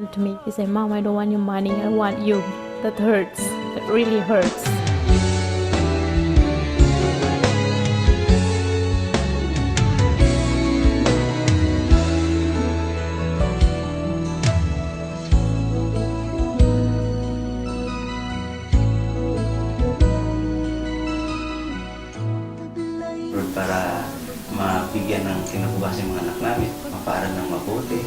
To me, he said, "Mom, I don't want your money. I want you." That hurts. That really hurts. Para mabigyan ng kinabukasan yung mga anak namin, mapaaral ng mabuti.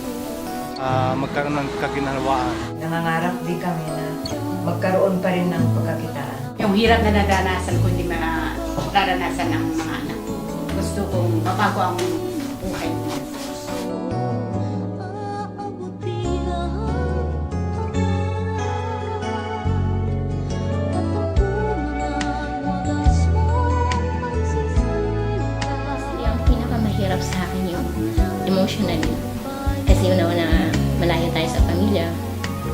Magkaroon ng kaginhawaan. Nangangarap din kami na magkaroon pa rin ng pagkakitaan. Yung hirap na nadanasan ko, hindi mararanasan ng mga anak ko. Gusto kong mabago ang buhay niya. Ang pinakamahirap sa akin yung emotionally. Kasi una-una malayo tayo sa pamilya.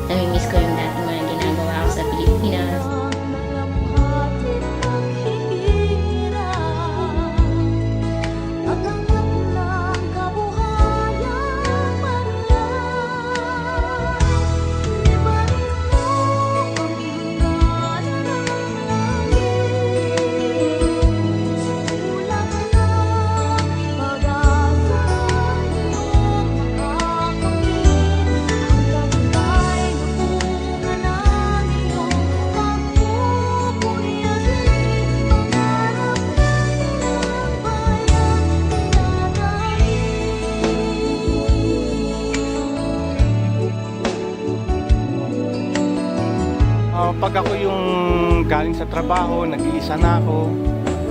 Namimiss ko yung dating mga ginagawa ko sa Pilipinas. Pag ako yung galing sa trabaho, nag-iisa na ako,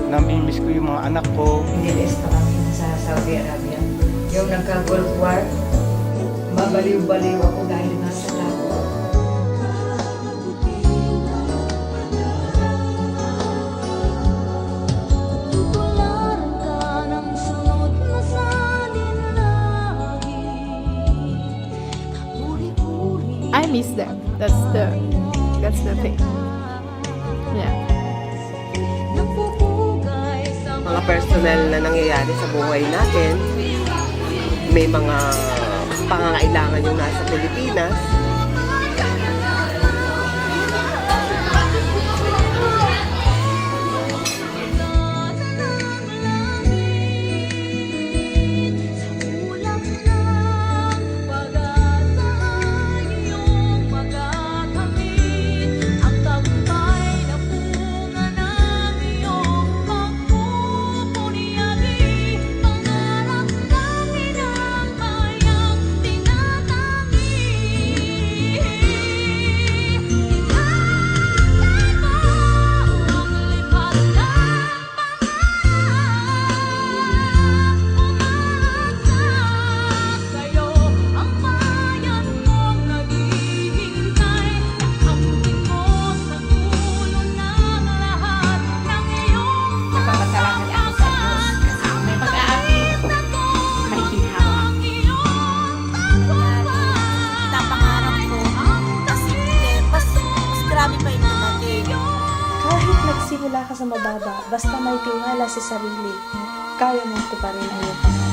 namimiss ko yung mga anak ko. Inilis pa kami sa Saudi Arabia. Yung nagka-Gulf War, mabaliw-baliw ako dahil nasa tako. I miss them. That's the thing. Yeah. Mga personal na nangyayari sa buhay natin. May mga pangangailangan yung nasa Pilipinas. Nagpapasalamat ako sa Diyos kasi may pag-aapi may ginhawa. Napangarap ko kasi mas grabe pa yung dumating. Kahit nagsimula ka sa mababa, basta may tiwala sa sarili, kaya mong tuparin ang iyong pangarap.